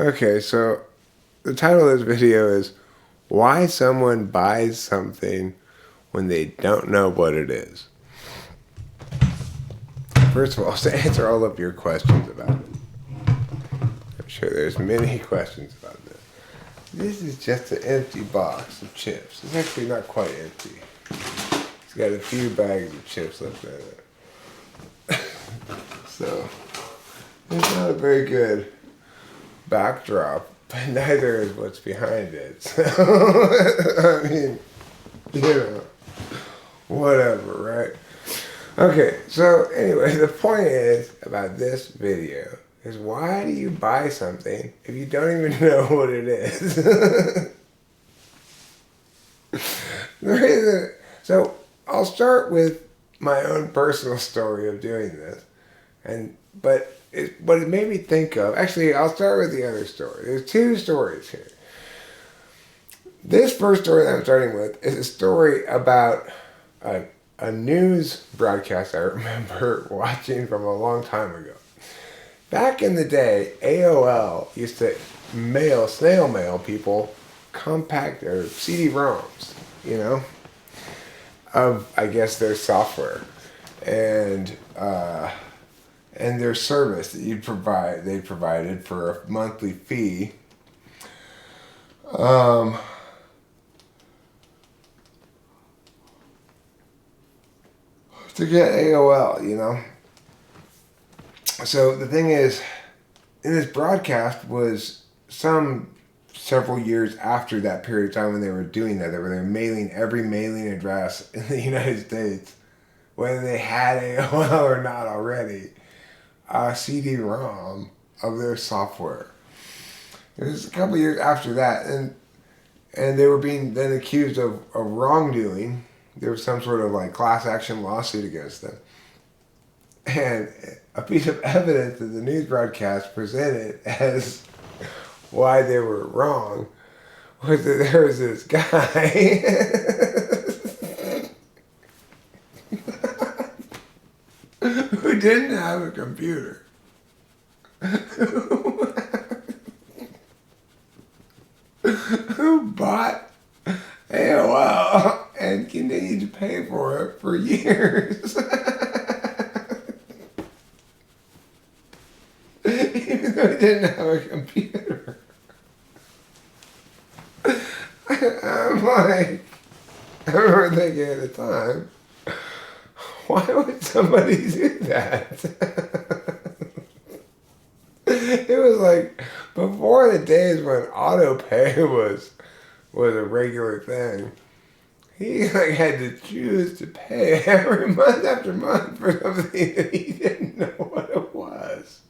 Okay, so the title of this video is Why Someone Buys Something When They Don't Know What It Is. First of all, to answer all of your questions about it, I'm sure there's many questions about this. This is just an empty box of chips. It's actually not quite empty. It's got a few bags of chips left in it. So, it's not a very good backdrop, but neither is what's behind it. So, I mean, whatever, right? Okay, so anyway, the point is about this video is why do you buy something if you don't even know what it is? The reason, so I'll start with my own personal story of doing this, but what it made me think of. Actually, I'll start with the other story. There's two stories here. This first story that I'm starting with is a story about a news broadcast I remember watching from a long time ago. Back in the day, AOL used to snail mail people compact or CD-ROMs, of, I guess, their software and their service that they provided for a monthly fee. To get AOL. So the thing is, in this broadcast was several years after that period of time when they were doing that. They were mailing every mailing address in the United States, whether they had AOL or not already, a CD-ROM of their software. It was a couple years after that, and they were being then accused of wrongdoing. There was some sort of class action lawsuit against them. And a piece of evidence that the news broadcast presented as why they were wrong was that there was this guy who didn't have a computer. Who bought AOL and continued to pay for it for years. Even though he didn't have a computer. I'm like, I remember thinking at the time, why would somebody do that? It was like before the days when auto pay was a regular thing. He had to choose to pay every month after month for something that he didn't know what it was.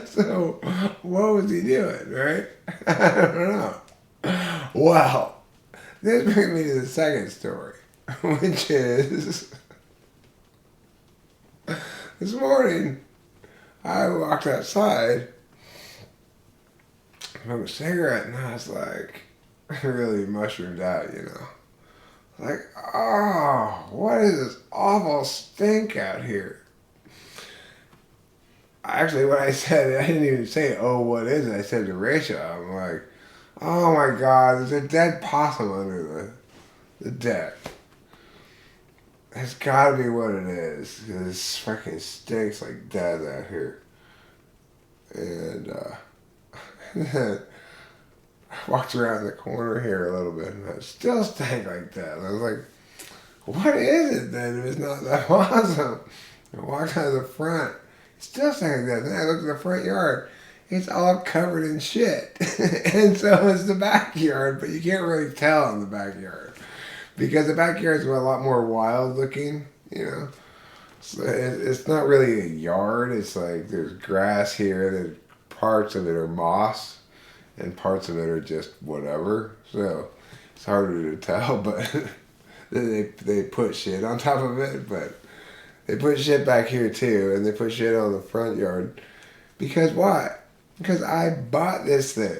So, what was he doing, right? I don't know. Well, this brings me to the second story, which is this morning I walked outside, smoked a cigarette, and I was really mushroomed out, oh, what is this awful stink out here? Actually, when I said it, I didn't even say, oh, what is it? I said to Rachel, I'm like, oh my God, there's a dead possum under the deck. That's gotta be what it is, because it fucking stinks like death out here. And then I walked around the corner here a little bit, and it still stank like that. And I was like, what is it then if it's not that possum? I walked out of the front. It still stank like that. Then I looked at the front yard. It's all covered in shit. And so is the backyard, but you can't really tell in the backyard. Because the backyard is a lot more wild looking, So it's not really a yard. It's like there's grass here. There's parts of it are moss, and parts of it are just whatever. So it's harder to tell. But they put shit on top of it. But they put shit back here too, and they put shit on the front yard. Because why? Because I bought this thing.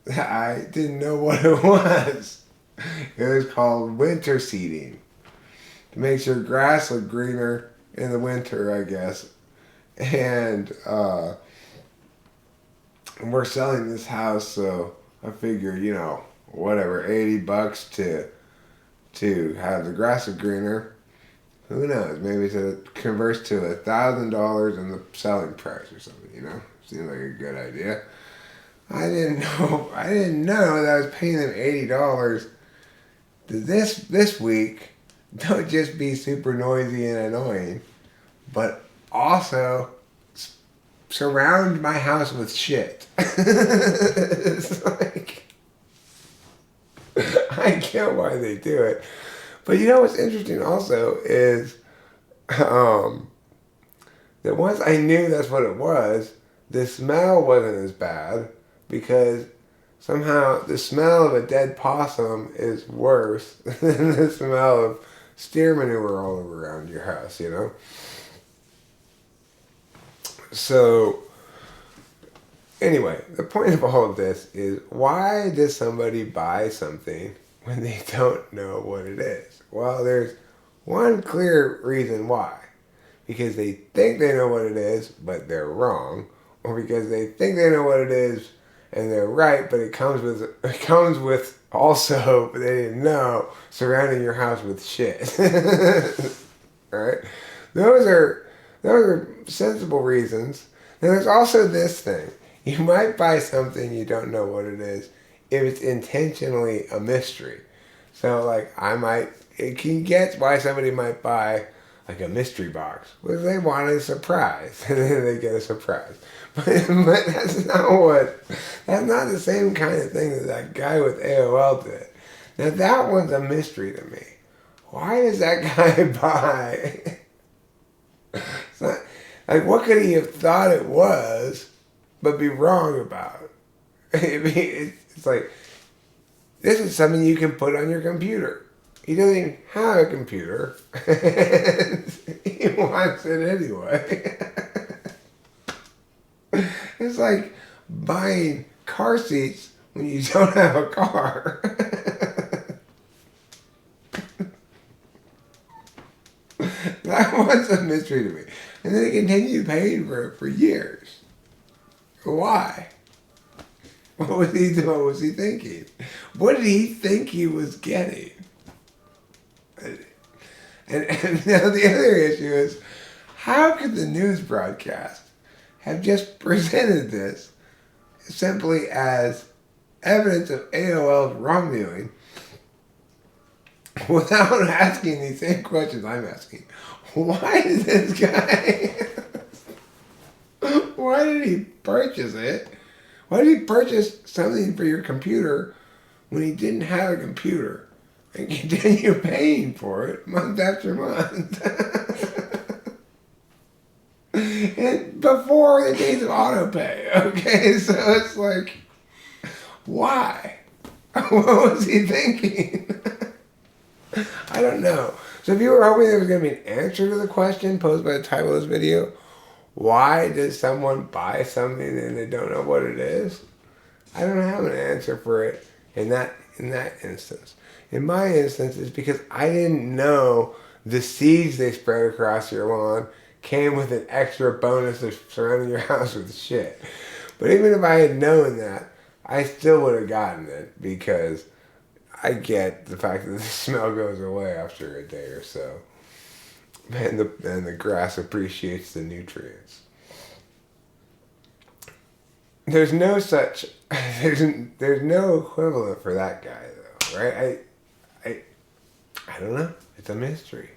I didn't know what it was. It was called winter seeding. It makes your grass look greener in the winter, I guess. And we're selling this house, so I figure, whatever, $80 to have the grass is greener. Who knows? Maybe it converts to $1,000 in the selling price or something. Seems like a good idea. I didn't know that I was paying them $80 this week. Don't just be super noisy and annoying, but also surround my house with shit. It's like, I get why they do it. But what's interesting also is that once I knew that's what it was, the smell wasn't as bad, because somehow the smell of a dead possum is worse than the smell of steer manure all around your house, So, anyway, the point of all of this is, why does somebody buy something when they don't know what it is? Well, there's one clear reason why. Because they think they know what it is, but they're wrong. Or because they think they know what it is, and they're right, but it comes with also, but they didn't know, surrounding your house with shit. Right? Those are sensible reasons. Now there's also this thing. You might buy something you don't know what it is if it's intentionally a mystery. So it can get why somebody might buy like a mystery box, because they want a surprise, and then they get a surprise. But that's not the same kind of thing that guy with AOL did. Now that one's a mystery to me. Why does that guy buy? It's not, what could he have thought it was, but be wrong about? It's like, this is something you can put on your computer. He doesn't even have a computer. He wants it anyway. It's like buying car seats when you don't have a car. That was a mystery to me. And then he continued paying for it for years. Why? What was he thinking? What did he think he was getting? And now the other issue is, how could the news broadcast have just presented this simply as evidence of AOL's wrongdoing without asking these same questions I'm asking? Why did this guy... Why did he purchase it? Why did he purchase something for your computer when he didn't have a computer and continue paying for it month after month? And before the days of autopay, okay? So it's like, why? What was he thinking? I don't know. So if you were hoping there was going to be an answer to the question posed by the title of this video, why does someone buy something and they don't know what it is? I don't have an answer for it in that instance. In my instance, it's because I didn't know the seeds they spread across your lawn came with an extra bonus of surrounding your house with shit. But even if I had known that, I still would have gotten it, because I get the fact that the smell goes away after a day or so. And the grass appreciates the nutrients. There's no such, there's no equivalent for that guy though, right? I don't know. It's a mystery.